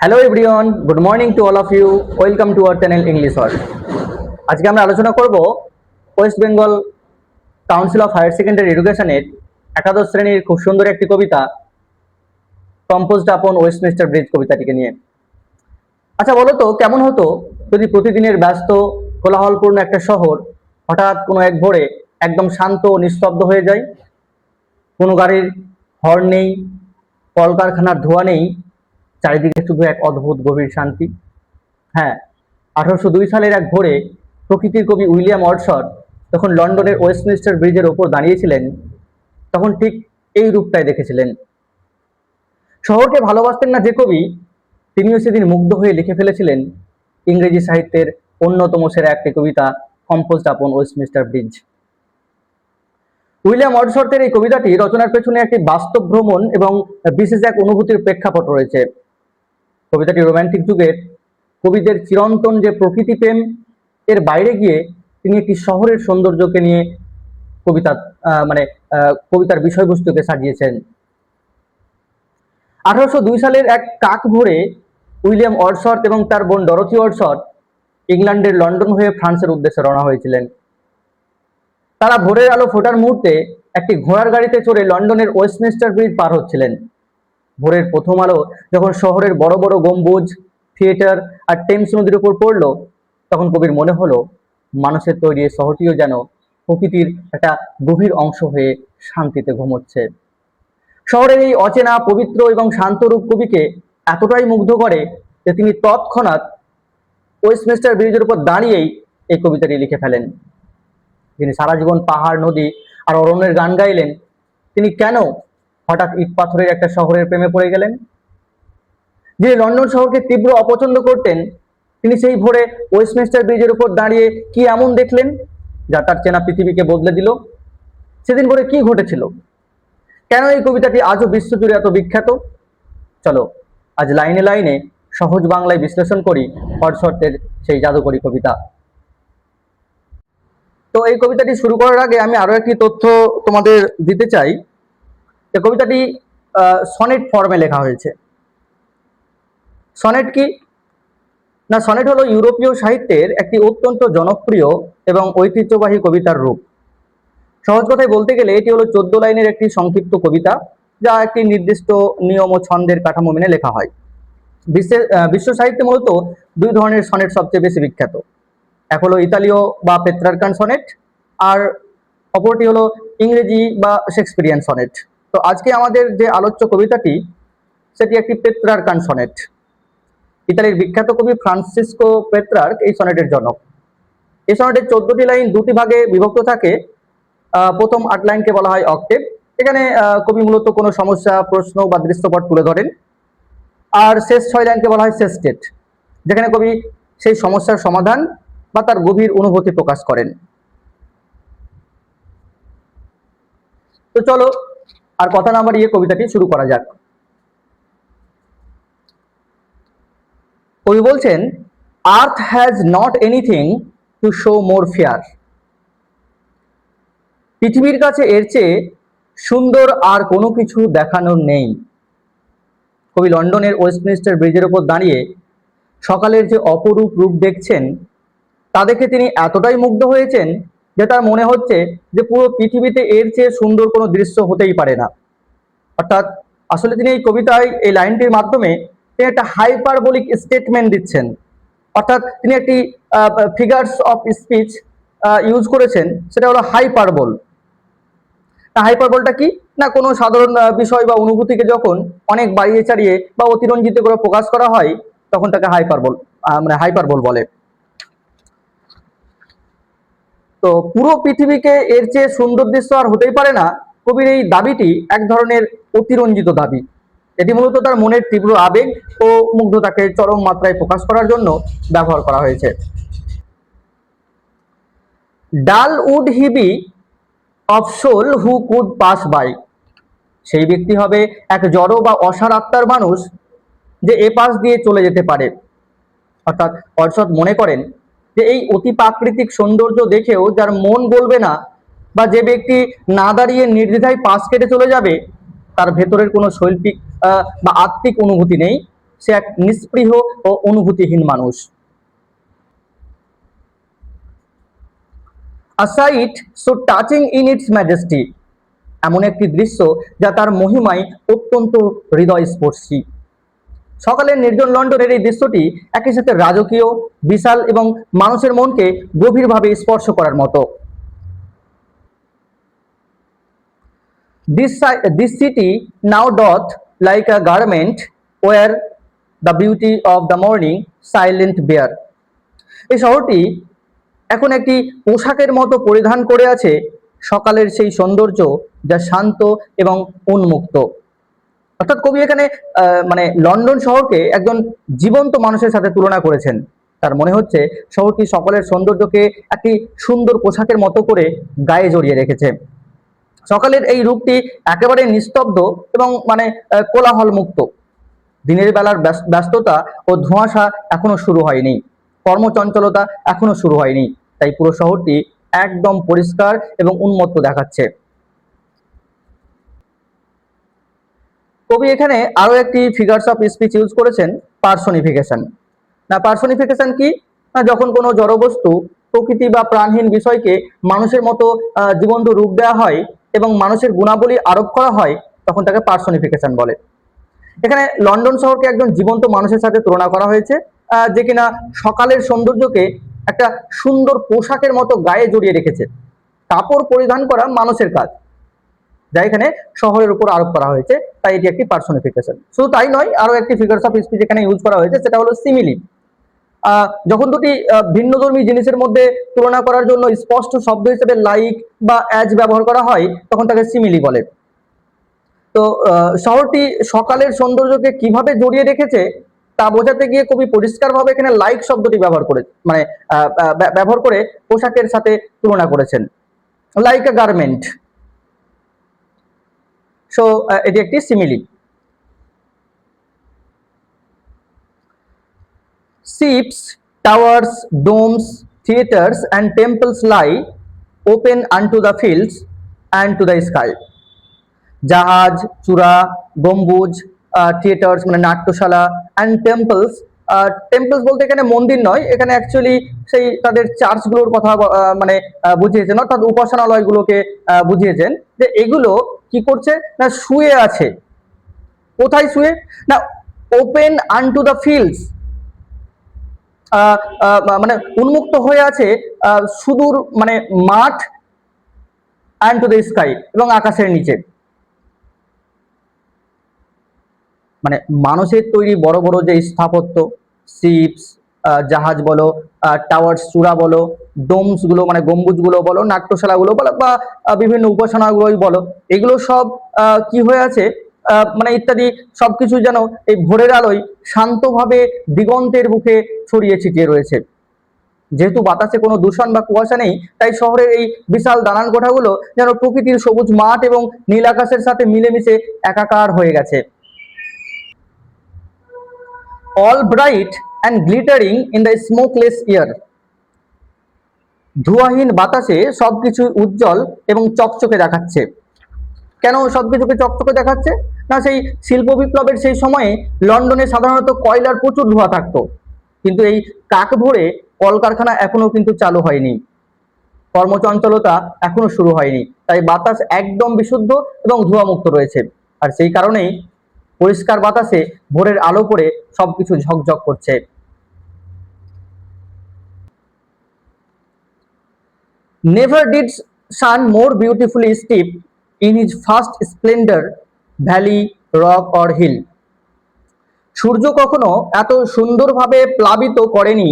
Hello everyone, good morning to all of you. Welcome to our channel English word. আজকে আমরা আলোচনা করব West Bengal Council of Higher Secondary এডুকেশনের একাদশ শ্রেণীর খুব সুন্দর একটি কবিতা কম্পোজড আপন ওয়েস্টমিনিস্টার ব্রিজ কবিতাটিকে নিয়ে। আচ্ছা বলো তো, কেমন হতো যদি প্রতিদিনের ব্যস্ত কোলাহলপূর্ণ একটা শহর হঠাৎ কোনো এক ভোরে একদম শান্ত ও নিস্তব্ধ হয়ে যায়? কোনো গাড়ির হর্ন নেই, কলকারখানার ধোঁয়া নেই, চারিদিকে শুধু এক অদ্ভুত গভীর শান্তি। হ্যাঁ, 1802 সালের এক ভোরে প্রকৃতির কবি উইলিয়াম ওয়ার্ডসওয়ার্থ যখন লন্ডনের ওয়েস্টমিনিস্টার ব্রিজের ওপর দাঁড়িয়েছিলেন, তখন ঠিক এই রূপটাই দেখেছিলেন। শহরকে ভালোবাসতেন না যে কবি, তিনিও সেদিন মুগ্ধ হয়ে লিখে ফেলেছিলেন ইংরেজি সাহিত্যের অন্যতম সেরা একটি কবিতা composed upon Westminster bridge. William ওয়ার্ডসওয়ার্থের এই কবিতাটি রচনার পেছনে একটি বাস্তব ভ্রমণ এবং বিশেষ এক অনুভূতির প্রেক্ষাপট রয়েছে। কবিতাটি রোমান্টিক যুগের কবিদের চিরন্তন যে প্রকৃতি প্রেম এর বাইরে গিয়ে তিনি একটি শহরের সৌন্দর্যকে নিয়ে কবিতা কবিতার বিষয়বস্তুকে সাজিয়েছেন। 1802 সালের এক কাক ভোরে উইলিয়াম ওয়ার্ডসওয়ার্থ এবং তার বোন ডরোথি ওয়ার্ডসওয়ার্থ ইংল্যান্ডের লন্ডন হয়ে ফ্রান্সের উদ্দেশ্যে রওনা হয়েছিলেন। তারা ভোরের আলো ফোটার মুহূর্তে একটি ঘোড়ার গাড়িতে চড়ে লন্ডনের ওয়েস্টমিনিস্টার ব্রিজ পার হচ্ছিলেন। ভোরের প্রথম আলো যখন শহরের বড় বড় গম্বুজ, থিয়েটার আর টেমস নদীর উপর পড়লো, তখন কবির মনে হলো মানুষের তৈরি এই শহরটিও যেন প্রকৃতির একটা গভীর অংশ হয়ে শান্তিতে ঘুমোচ্ছে। শহরের এই অচেনা, পবিত্র এবং শান্ত রূপ কবিকে এতটাই মুগ্ধ করে যে তিনি তৎক্ষণাৎ ওয়েস্টমিনিস্টার ব্রিজের উপর দাঁড়িয়েই এই কবিতাটি লিখে ফেলেন। যিনি সারা জীবন পাহাড়, নদী আর অরণ্যের গান গাইলেন, তিনি কেন হঠাৎ ইট পাথরের একটা শহরের প্রেমে পড়ে গেলেন? যে লন্ডন শহরকে তীব্র অপছন্দ করতেন, তিনি সেই ভোরে ওয়েস্টমিনিস্টার ব্রিজের উপর দাঁড়িয়ে কি এমন দেখলেন যা তার চেনা পৃথিবীকে বদলে দিল? সেদিন ভোরে কি ঘটেছিল? কেন এই কবিতাটি আজও বিশ্বজুড়ে এত বিখ্যাত? চলো আজ লাইনে লাইনে সহজ বাংলায় বিশ্লেষণ করি ওয়ার্ডসওয়ার্থের সেই জাদুকরী কবিতা। তো এই কবিতাটি শুরু করার আগে আমি আরো একটি তথ্য তোমাদের দিতে চাই। এই কবিতাটি সনেট ফর্মে লেখা হয়েছে। সনেট কি না, সনেট হলো ইউরোপীয় সাহিত্যের একটি অত্যন্ত জনপ্রিয় এবং ঐতিহ্যবাহী কবিতার রূপ। সহজ কথায় বলতে গেলে এটি হলো 14 লাইনের একটি সংক্ষিপ্ত কবিতা, যা একটি নির্দিষ্ট নিয়ম ও ছন্দের কাঠামো মেনে লেখা হয়। বিশ্ব সাহিত্যে মূলত দুই ধরনের সনেট সবচেয়ে বেশি বিখ্যাত। এক হলো ইতালীয় বা পেত্রার্কান সনেট, আর অপরটি হলো ইংরেজি বা শেক্সপিয়ারিয়ান সনেট। তো আজকে আমাদের যে আলোচ্য কবিতাটি, সেটি একটি পেত্রার্কান সনেট। ইতালির বিখ্যাত কবি ফ্রান্সিসকো পেত্রার্ক এই সনেটের জনক। এই সনেটের 14টি লাইন দুটি ভাগে বিভক্ত থাকে। প্রথম 8 লাইনকে বলা হয় অক্টেভ। এখানে কবি মূলত কোনো সমস্যা, প্রশ্ন বা দৃশ্যপট তুলে ধরেন। আর শেষ 6 লাইনকে বলা হয় সেস্টেট, যেখানে কবি সেই সমস্যার সমাধান বা তার গভীর অনুভূতি প্রকাশ করেন। তো চলো আর কথা না বাড়িয়ে কবিতাটি শুরু করা যাক। কবি বলছেন, আর্থ has not anything to show more fair. পৃথিবীর কাছে এর চেয়ে সুন্দর আর কোনো কিছু দেখানোর নেই। কবি লন্ডনের ওয়েস্টমিনিস্টার ব্রিজের উপর দাঁড়িয়ে সকালের যে অপরূপ রূপ দেখছেন, তা দেখে তিনি এতটাই মুগ্ধ হয়েছেন যে তার মনে হচ্ছে যে পুরো পৃথিবীতে এর চেয়ে সুন্দর কোনো দৃশ্য হতেই পারে না। অর্থাৎ আসলে তিনি এই কবিতায় এই লাইনটির মাধ্যমে তিনি একটা হাইপারবোলিক স্টেটমেন্ট দিচ্ছেন। অর্থাৎ তিনি একটি ফিগার্স অফ স্পিচ ইউজ করেছেন, সেটা হলো হাইপারবোল। হাইপারবোলটা কি না, কোনো সাধারণ বিষয় বা অনুভূতিকে যখন অনেক বাড়িয়ে চাড়িয়ে বা অতিরঞ্জিত করে প্রকাশ করা হয়, তখন তাকে হাইপারবোল বলে। তো পুরো পৃথিবীকে এর চেয়ে সুন্দর দৃশ্য আর হতেই পারে না, কবির এই দাবিটি এক ধরনের অতিরঞ্জিত দাবি। এটি মূলত তার মনের তীব্র আবেগ ও মুগ্ধতাকে চরম মাত্রায় প্রকাশ করার জন্য ব্যবহার করা হয়েছে। Dull would he be of soul who could pass by. সেই ব্যক্তি হবে এক জড় বা অসার আত্মার মানুষ যে এ পাশ দিয়ে চলে যেতে পারে। অর্থাৎ ওয়ার্ডসওয়ার্থ মনে করেন যে এই অতি প্রাকৃতিক সৌন্দর্য দেখেও যার মন বলবে না, বা যে ব্যক্তি না দাঁড়িয়ে নির্দ্বিধায় পাশ কেটে চলে যাবে, তার ভেতরের কোনো শৈল্পিক বা আত্মিক অনুভূতি নেই, সে এক নিস্পৃহ ও অনুভূতিহীন মানুষ। A sight so touching in its majesty, এমন একটি দৃশ্য যা তার মহিমায় অত্যন্ত হৃদয়স্পর্শী। সকালের নির্জন লন্ডনের এই দৃশ্যটি একই সাথে রাজকীয়, বিশাল এবং মানুষের মনকে গভীরভাবে স্পর্শ করার মতো। This city now doth like a garment where the beauty of the morning silent bear, এই শহরটি এখন একটি পোশাকের মতো পরিধান করে আছে সকালের সেই সৌন্দর্য যা শান্ত এবং উন্মুক্ত। অর্থাৎ কবি এখানে মানে লন্ডন শহরকে একজন জীবন্ত মানুষের সাথে তুলনা করেছেন। তার মনে হচ্ছে শহরটি সকলের সৌন্দর্যকে একটি সুন্দর পোশাকের মতো করে গায়ে জড়িয়ে রেখেছে। সকালের এই রূপটি একেবারে নিস্তব্ধ এবং মানে কোলাহল মুক্ত। দিনের বেলার ব্যস্ততা ও ধোঁয়াশা এখনো শুরু হয়নি, কর্মচঞ্চলতা এখনো শুরু হয়নি, তাই পুরো শহরটি একদম পরিষ্কার এবং উন্মুক্ত দেখাচ্ছে। কবি এখানে আরো একটি ফিগারস অফ স্পিচ ইউজ করেছেন, পার্সনিফিকেশন। না, পার্সনিফিকেশন কি? না, যখন কোনো জড়বস্তু, প্রকৃতি বা প্রাণহীন বিষয়কে মানুষের মতো জীবন্ত রূপ দেওয়া হয় এবং মানুষের গুণাবলী আরোপ করা হয়, তখন তাকে পার্সনিফিকেশন বলে। এখানে লন্ডন শহরকে একজন জীবন্ত মানুষের সাথে তুলনা করা হয়েছে, যে কিনা সকালের সৌন্দর্যকে একটা সুন্দর পোশাকের মতো গায়ে জড়িয়ে রেখেছে। কাপড় পরিধান করা মানুষের কাজ, যা এখানে শহরের উপর আরোপ করা হয়েছে, তাই এটি একটি পার্সনিফিকেশন। শুধু তাই নয়, আরো একটি ফিগারস অফ স্পিচ এখানে ইউজ করা হয়েছে, সেটা হলো সিমিলি। যখন দুটি ভিন্নধর্মী জিনিসের মধ্যে তুলনা করার জন্য স্পষ্ট শব্দ হিসেবে লাইক বা অ্যাজ ব্যবহার করা হয়, তখন তাকে সিমিলি বলে। তো শহরটি সকালের সৌন্দর্যকে কিভাবে জড়িয়ে রেখেছে তা বোঝাতে গিয়ে কবি পরিষ্কারভাবে এখানে লাইক শব্দটি ব্যবহার করে পোশাকের সাথে তুলনা করেছেন, লাইক আ গার্মেন্ট। সো এটি একটি simile. Ships, towers, domes, theatres and temples lie open unto the fields and to the sky. জাহাজ, চূড়া, গম্বুজ, থিয়েটার্স মানে নাট্যশালা, অ্যান্ড টেম্পলস। টেম্পলস বলতে এখানে মন্দির নয়, এখানে অ্যাকচুয়ালি সেই তাদের চার্চগুলোর কথা মানে বুঝিয়েছেন, অর্থাৎ উপাসনালয়গুলোকে বুঝিয়েছেন যে এগুলো কি করছে না, শুয়ে আছে। কোথায় শুয়ে? না, ওপেন আনটু দ্য ফিল্ডস, মানে উন্মুক্ত হয়ে আছে সুদূর মানে মাঠ, অ্যান্ড টু দ্য স্কাই এবং আকাশের নিচে। মানে মানুষের তৈরি বড় বড় যে স্থাপত্য, শিপস, জাহাজ বলো, টাওয়ার্স চূড়া বলো, ডোমস গুলো মানে গম্বুজগুলো বলো, নাট্যশালাগুলো বলো বা বিভিন্ন উপাসনাগুলোই বলো, এগুলো সব কি হয়ে আছে মানে ইত্যাদি সবকিছু যেন এই ভোরের আলোয় শান্তভাবে দিগন্তের বুকে ছড়িয়ে ছিটিয়ে রয়েছে। যেহেতু বাতাসে কোনো দূষণ বা কুয়াশা নেই, তাই শহরের এই বিশাল দালান কোঠাগুলো যেন প্রকৃতির সবুজ মাঠ এবং নীল আকাশের সাথে মিলেমিশে একাকার হয়ে গেছে। All bright and glittering in the smokeless air, ধোঁয়াহীন বাতাসে সবকিছু উজ্জ্বল এবং চকচকে দেখাচ্ছে। কেন সবকিছুকে চকচকে দেখাচ্ছে? না, সেই শিল্প বিপ্লবের সেই সময়ে লন্ডনে সাধারণত কয়লার প্রচুর ধোঁয়া থাকতো, কিন্তু এই কাক ভোরে কলকারখানা এখনো কিন্তু চালু হয়নি, কর্মচঞ্চলতা এখনো শুরু হয়নি, তাই বাতাস একদম বিশুদ্ধ এবং ধোঁয়ামুক্ত রয়েছে। আর সেই কারণেই পরিষ্কার বাতাসে ভোরের আলো পড়ে সবকিছু ঝকঝক করছে। Never did sun more beautifully steep in his first splendor valley, rock or hill. সূর্য কখনো এত সুন্দরভাবে প্লাবিত করেনি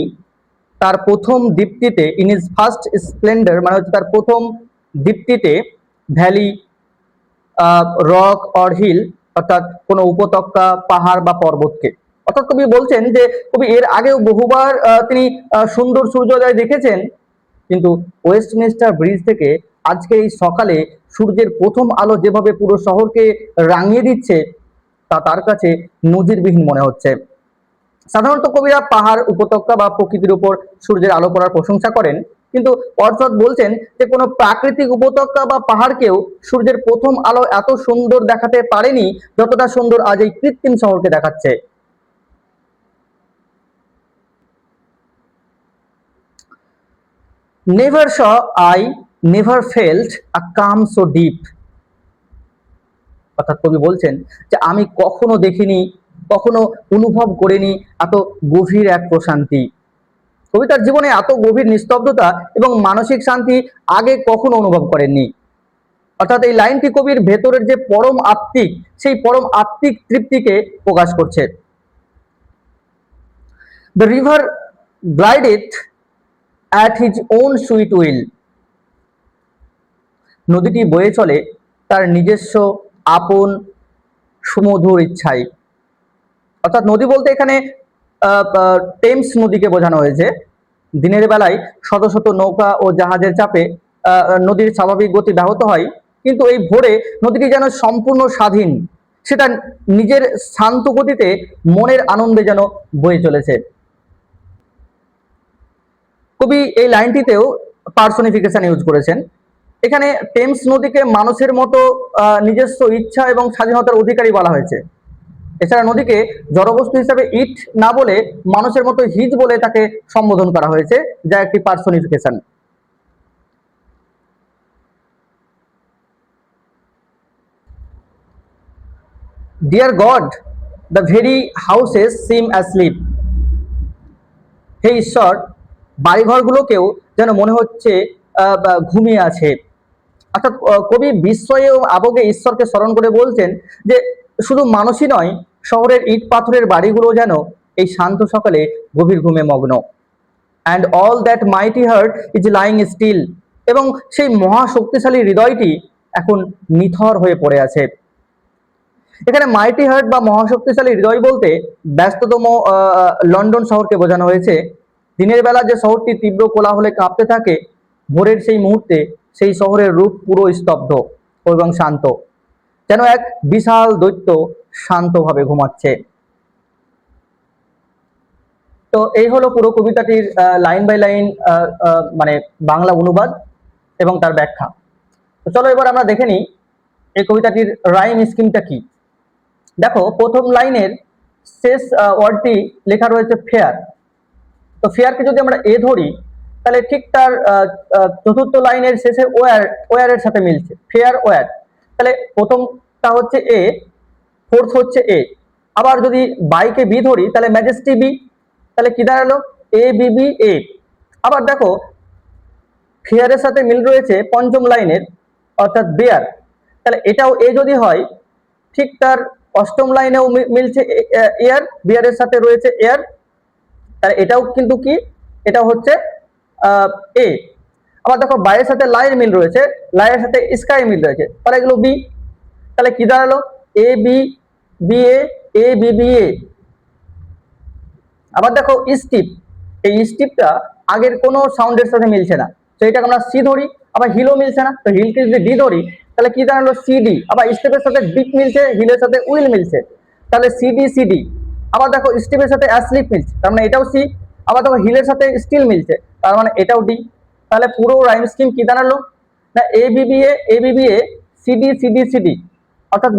তার প্রথম দীপ্তিতে, ইন হিজ ফার্স্ট স্প্লেন্ডার মানে হচ্ছে তার প্রথম দীপ্তিতে, ভ্যালি, রক অর হিল অর্থাৎ কোনো উপত্যকা, পাহাড় বা পর্বতকে। অর্থাৎ কবি বলছেন যে কবি এর আগেও বহুবার তিনি সুন্দর সূর্যোদয় দেখেছেন, কিন্তু ওয়েস্টমিনস্টার ব্রিজ থেকে আজকে এই সকালে সূর্যের প্রথম আলো যেভাবে পুরো শহরকে রাঙিয়ে দিচ্ছে তা তার কাছে নজিরবিহীন মনে হচ্ছে। সাধারণত কবিরা পাহাড়, উপত্যকা বা প্রকৃতির উপর সূর্যের আলো পড়ার প্রশংসা করেন, কিন্তু অর্থৎ বলছেন যে কোনো প্রাকৃতিক উপত্যকা বা পাহাড়কেও সূর্যের প্রথম আলো এত সুন্দর দেখাতে পারেনি যতটা সুন্দর আজ এই কৃত্রিম শহরকে দেখাচ্ছে। Never saw I never felt a calm so deep. অর্থাৎ কবি বলছেন যে আমি কখনো দেখিনি, কখনো অনুভব করিনি এত গভীর এক প্রশান্তি। কবি তার জীবনে এত গভীর নিস্তব্ধতা এবং মানসিক শান্তি আগে কখনো অনুভব করেননি। অর্থাৎ এই লাইনটি কবির ভেতরের যে পরম আত্মিক, সেই পরম আত্মিক তৃপ্তিকে প্রকাশ করছে। The river glideth at his own sweet will. নদীটি বয়ে চলে তার নিজস্ব আপন সুমধুর ইচ্ছায়। অর্থাৎ নদী বলতে এখানে টেমস নদীকে বোঝানো হয়েছে। দিনের বেলায় শত শত নৌকা ও জাহাজের চাপে নদীর স্বাভাবিক গতি ব্যাহত হয়, কিন্তু এই ভোরে নদীটি যেন সম্পূর্ণ স্বাধীন, সেটা নিজের শান্ত গতিতে মনের আনন্দে যেন বয়ে চলেছে। কবি এই লাইনটিতেও পার্সনিফিকেশন ইউজ করেছেন। এখানে টেমস নদীকে মানুষের মতো নিজস্ব ইচ্ছা এবং স্বাধীনতার অধিকারী বলা হয়েছে। এছাড়া নদীকে জড়বস্তু হিসাবে ইট না বলে মানুষের মতো হিজ বলে তাকে সম্বোধন করা হয়েছে, যা একটি personification. Dear God, the very houses seem asleep. হে ঈশ্বর, বাড়িঘরগুলোকেও যেন মনে হচ্ছে ঘুমিয়ে আছে। অর্থাৎ কবি বিস্ময়ে ও আবেগে ঈশ্বরকে স্মরণ করে বলছেন যে শুধু মানুষই নয়, শহরের ইট পাথরের বাড়িগুলো যেন এই শান্ত সকালে গভীর ঘুমে মগ্ন। And all that mighty heart is lying still. এবং সেই মহাশক্তিশালী হৃদয়টি এখন নিথর হয়ে পড়ে আছে। এখানে মাইটি হার্ট বা মহাশক্তিশালী হৃদয় বলতে ব্যস্ততম লন্ডন শহরকে বোঝানো হয়েছে। দিনের বেলা যে শহরটি তীব্র কোলাহলে কাঁপতে থাকে, ভোরের সেই মুহূর্তে সেই শহরের রূপ পুরো স্তব্ধ এবং শান্ত, যেন এক বিশাল দৈত্য শান্তভাবে ঘুমাচ্ছে। তো এই হলো পুরো কবিতাটির লাইন বাই লাইন মানে বাংলা অনুবাদ এবং তার ব্যাখ্যা। তো চলো এবার আমরা দেখে নিই এই কবিতাটির রাইম স্কিমটা কি। দেখো, প্রথম লাইনের শেষ ওয়ার্ডটি লেখা রয়েছে ফেয়ার। তো ফেয়ারকে যদি আমরা এ ধরি, তাহলে ঠিক তার চতুর্থ লাইনের শেষে ওয়ারের সাথে মিলছে, ফেয়ার ওয়ার। তাহলে প্রথমটা হচ্ছে এ, ফোর্থ হচ্ছে এ। আবার যদি বাইকে বি ধরি, তাহলে ম্যাজেস্টি বি, তাহলে কি দাঁড়ালো এ বি বি এ। আবার দেখো, ফেয়ারের সাথে মিল রয়েছে পঞ্চম লাইনের, অর্থাৎ বেয়ার। তাহলে এটাও এ যদি হয়, ঠিক তার অষ্টম লাইনেও মিলছে এয়ার, বিয়ারের সাথে রয়েছে এয়ার। তাহলে এটাও কিন্তু কি, এটা হচ্ছে এ। আবার দেখো, বাইয়ের সাথে লাইন মিল রয়েছে, লাইনের সাথে স্কাই মিল রয়েছে, তাহলে এগুলো বি। তাহলে কি দাঁড়ালো A B B A B B A. আবার দেখো স্টিপ, এই স্টিপটা আগের কোনো সাউন্ডের সাথে মিলছে না, তো এটাকে আমরা সি ধরি। আবার হিলও মিলছে না, তো হিলকে যদি ডি ধরি, তাহলে কি দাঁড়ালো সিডি। আবার স্টেপের সাথে ডিপ মিলছে, হিলের সাথে উইল মিলছে, তাহলে সিডি সিডি। আবার দেখো, স্টেপের সাথে অ্যাসলিপ মিলছে, তার মানে এটাও সি। আবার দেখো, হিলের সাথে স্টিল মিলছে, তার মানে এটাও ডি। তাহলে পুরো রাইম স্কিম কি দাঁড়ালো না A B A CD CD CD. অর্থাৎ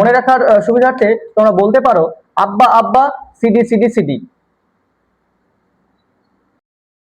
মনে রাখার সুবিধার্থে তোমরা বলতে পারো আব্বা আব্বা সিডি সিডি সিডি।